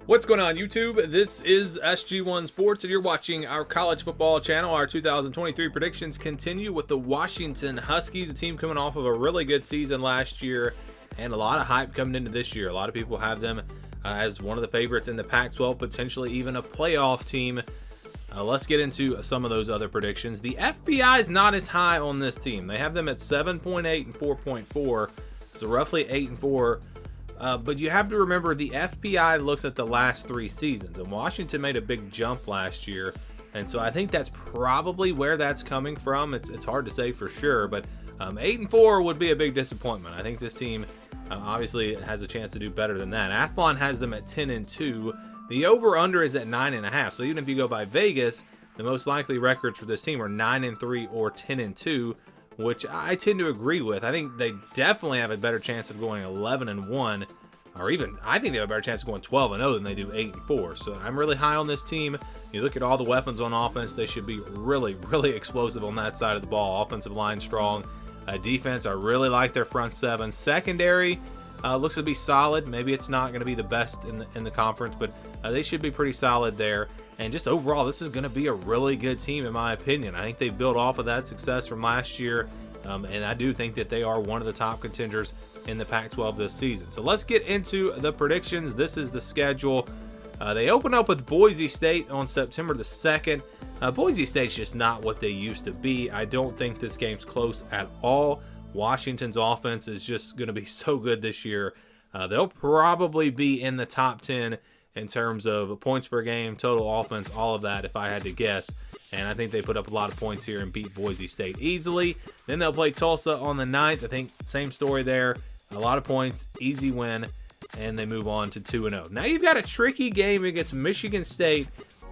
What's going on, YouTube? This is SG1 Sports, and you're watching our college football channel. Our 2023 predictions continue with the Washington Huskies, a team coming off of a really good season last year and a lot of hype coming into this year. A lot of people have them as one of the favorites in the Pac-12, potentially even a playoff team. Let's get into some of those other predictions. The FBI is not as high on this team. They have them at 7.8 and 4.4, so roughly 8 and 4. But you have to remember the FPI looks at the last 3 seasons, and Washington made a big jump last year, and so I think that's probably where that's coming from. It's hard to say for sure, but 8 and 4 would be a big disappointment. I think this team obviously has a chance to do better than that. Athlon has them at 10 and 2. The over/under is at 9.5. So even if you go by Vegas, the most likely records for this team are 9 and 3 or 10 and 2. Which I tend to agree with. I think they definitely have a better chance of going 11 and 1, or even I think they have a better chance of going 12 and 0 than they do 8 and 4. So I'm really high on this team. You look at all the weapons on offense; they should be really explosive on that side of the ball. Offensive line strong, defense I really like their front seven. Secondary looks to be solid. Maybe it's not going to be the best in the conference, but they should be pretty solid there. And just overall, this is going to be a really good team, in my opinion. I think they built off of that success from last year, and I do think that they are one of the top contenders in the Pac-12 this season. So let's get into the predictions. This is the schedule. They open up with Boise State on September the 2nd. Boise State's just not what they used to be. I don't think this game's close at all. Washington's offense is just going to be so good this year. They'll probably be in the top 10 in terms of points per game, total offense, all of that, if I had to guess. And I think they put up a lot of points here and beat Boise State easily. Then they'll play Tulsa on the 9th. I think same story there. A lot of points, easy win, and they move on to 2-0. Now you've got a tricky game against Michigan State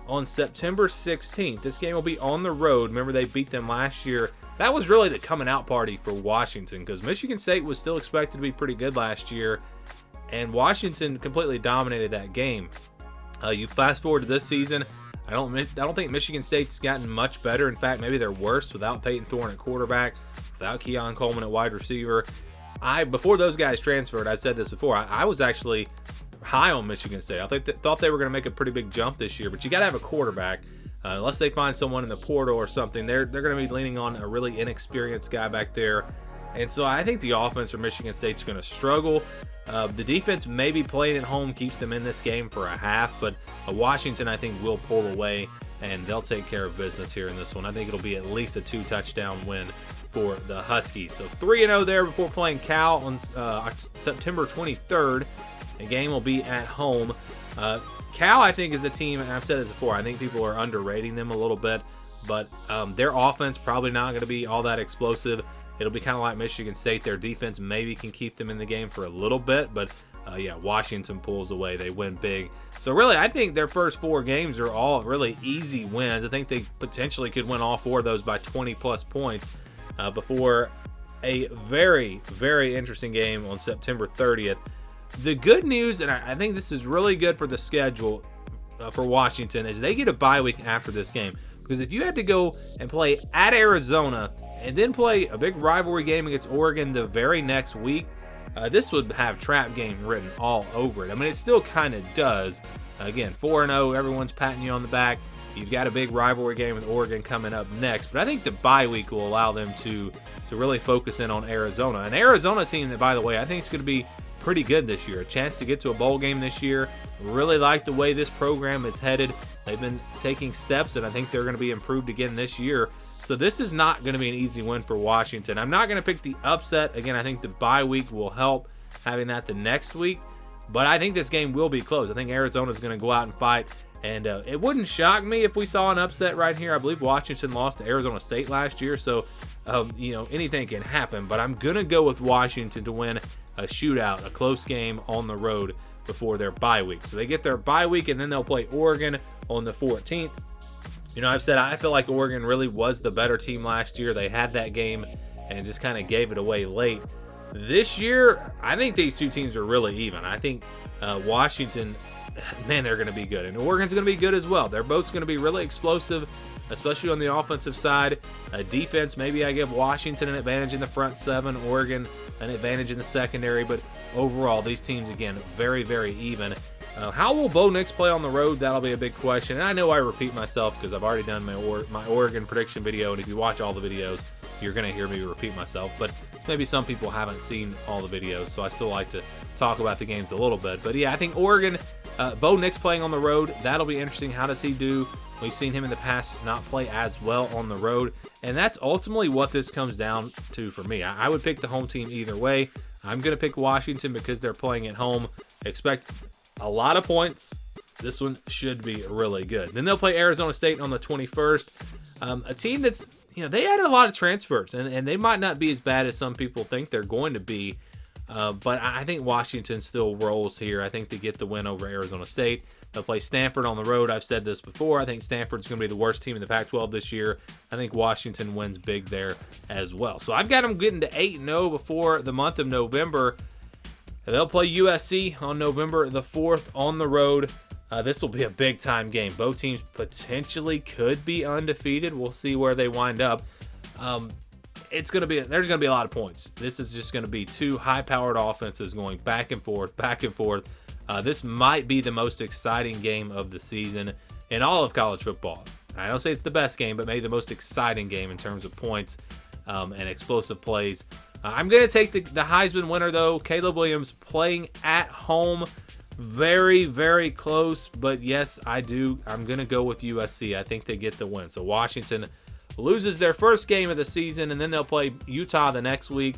on September 16th. This game will be on the road. Remember, they beat them last year. That was really the coming out party for Washington because Michigan State was still expected to be pretty good last year, and Washington completely dominated that game. You fast forward to this season, I don't think Michigan State's gotten much better. In fact, maybe they're worse without Peyton Thorne at quarterback, without Keon Coleman at wide receiver. Before those guys transferred, I said this before, I was actually high on Michigan State. I thought they were going to make a pretty big jump this year, but you got to have a quarterback. Unless they find someone in the portal or something, they're going to be leaning on a really inexperienced guy back there. And so I think the offense for Michigan State's going to struggle. The defense maybe playing at home keeps them in this game for a half, but Washington I think will pull away and they'll take care of business here in this one. I think it'll be at least a 2-touchdown win for the Huskies. So 3-0 there before playing Cal on September 23rd. The game will be at home. Cal, I think, is a team, and I've said this before, I think people are underrating them a little bit, but their offense probably not going to be all that explosive. It'll be kind of like Michigan State. Their defense maybe can keep them in the game for a little bit, but yeah, Washington pulls away. They win big. So really, I think their first 4 games are all really easy wins. I think they potentially could win all 4 of those by 20-plus points before a very interesting game on September 30th. The good news, and I think this is really good for the schedule for Washington, is they get a bye week after this game. Because if you had to go and play at Arizona and then play a big rivalry game against Oregon the very next week, this would have trap game written all over it. I mean, it still kind of does. Again, 4-0, everyone's patting you on the back. You've got a big rivalry game with Oregon coming up next. But I think the bye week will allow them to really focus in on Arizona. An Arizona team that, by the way, I think is going to be pretty good this year. A chance to get to a bowl game this year. Really like the way this program is headed. They've been taking steps, and I think they're going to be improved again this year. So this is not going to be an easy win for Washington. I'm not going to pick the upset. Again, I think the bye week will help having that the next week. But I think this game will be close. I think Arizona's going to go out and fight. And it wouldn't shock me if we saw an upset right here. I believe Washington lost to Arizona State last year. So, anything can happen. But I'm going to go with Washington to win a shootout, a close game on the road before their bye week. So they get their bye week, and then they'll play Oregon on the 14th. I've said I feel like Oregon really was the better team last year. They had that game and just kind of gave it away late. This year, I think these two teams are really even. I think Washington, man, they're going to be good. And Oregon's going to be good as well. They're both going to be really explosive, especially on the offensive side. Defense, maybe I give Washington an advantage in the front seven, Oregon an advantage in the secondary. But overall, these teams, again, very even. How will Bo Nix play on the road? That'll be a big question. And I know I repeat myself because I've already done my Oregon prediction video. And if you watch all the videos, you're going to hear me repeat myself. But maybe some people haven't seen all the videos, so I still like to talk about the games a little bit. But yeah, I think Oregon, Bo Nix playing on the road, that'll be interesting. How does he do? We've seen him in the past not play as well on the road. And that's ultimately what this comes down to for me. I would pick the home team either way. I'm going to pick Washington because they're playing at home. Expect a lot of points. This one should be really good. Then they'll play Arizona State on the 21st. A team that's, they added a lot of transfers, and they might not be as bad as some people think they're going to be. But I think Washington still rolls here. I think they get the win over Arizona State. They'll play Stanford on the road. I've said this before. I think Stanford's going to be the worst team in the Pac-12 this year. I think Washington wins big there as well. So I've got them getting to 8-0 before the month of November. They'll play USC on November the 4th on the road. This will be a big-time game. Both teams potentially could be undefeated. We'll see where they wind up. There's going to be a lot of points. This is just going to be two high-powered offenses going back and forth, back and forth. This might be the most exciting game of the season in all of college football. I don't say it's the best game, but maybe the most exciting game in terms of points and explosive plays. I'm going to take the Heisman winner, though. Caleb Williams playing at home. Very, very close. But yes, I do. I'm going to go with USC. I think they get the win. So Washington loses their first game of the season, and then they'll play Utah the next week.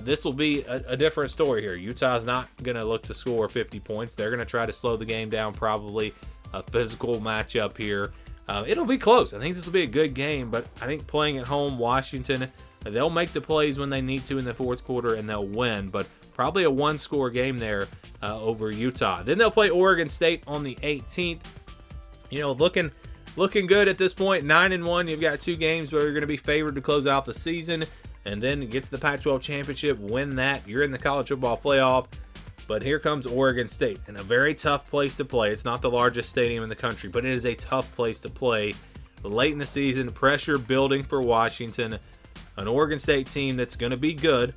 This will be a different story here. Utah's not going to look to score 50 points. They're going to try to slow the game down, probably a physical matchup here. It'll be close. I think this will be a good game, but I think playing at home, Washington, they'll make the plays when they need to in the fourth quarter, and they'll win. But probably a one-score game there over Utah. Then they'll play Oregon State on the 18th. Looking good at this point, 9-1. You've got two games where you're going to be favored to close out the season, and then get to the Pac-12 championship, win that. You're in the college football playoff. But here comes Oregon State, in a very tough place to play. It's not the largest stadium in the country, but it is a tough place to play. Late in the season, pressure building for Washington. An Oregon State team that's going to be good.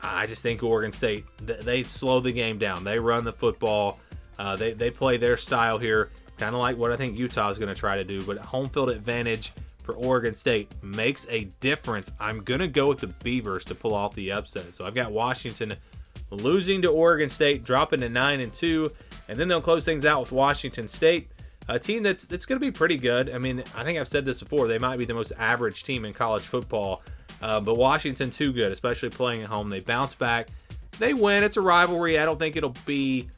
I just think Oregon State, they slow the game down. They run the football. They play their style here, kind of like what I think Utah is going to try to do. But home field advantage for Oregon State makes a difference. I'm going to go with the Beavers to pull off the upset. So I've got Washington losing to Oregon State, dropping to 9-2, and then they'll close things out with Washington State, a team that's going to be pretty good. I mean, I think I've said this before. They might be the most average team in college football. But Washington too good, especially playing at home. They bounce back. They win. It's a rivalry. I don't think it'll be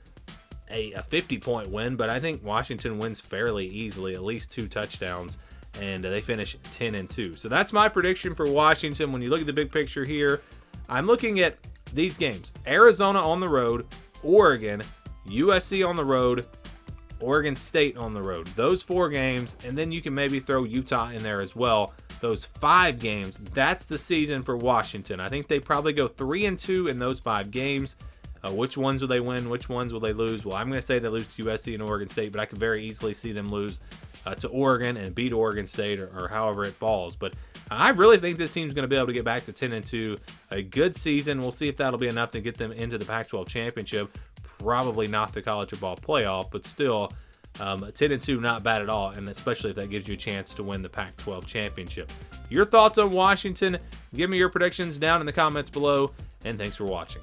a 50-point win, but I think Washington wins fairly easily, at least 2 touchdowns, and they finish 10-2. So that's my prediction for Washington. When you look at the big picture here, I'm looking at these games. Arizona on the road, Oregon, USC on the road, Oregon State on the road. Those 4 games, and then you can maybe throw Utah in there as well. Those 5 games, that's the season for Washington. I think they probably go 3-2 in those 5 games. Which ones will they win? Which ones will they lose? Well, I'm going to say they lose to USC and Oregon State, but I could very easily see them lose to Oregon and beat Oregon State or however it falls. But I really think this team's going to be able to get back to 10-2. A good season. We'll see if that'll be enough to get them into the Pac-12 championship. Probably not the college football playoff, but still 10-2, not bad at all, and especially if that gives you a chance to win the Pac-12 championship. Your thoughts on Washington? Give me your predictions down in the comments below, and thanks for watching.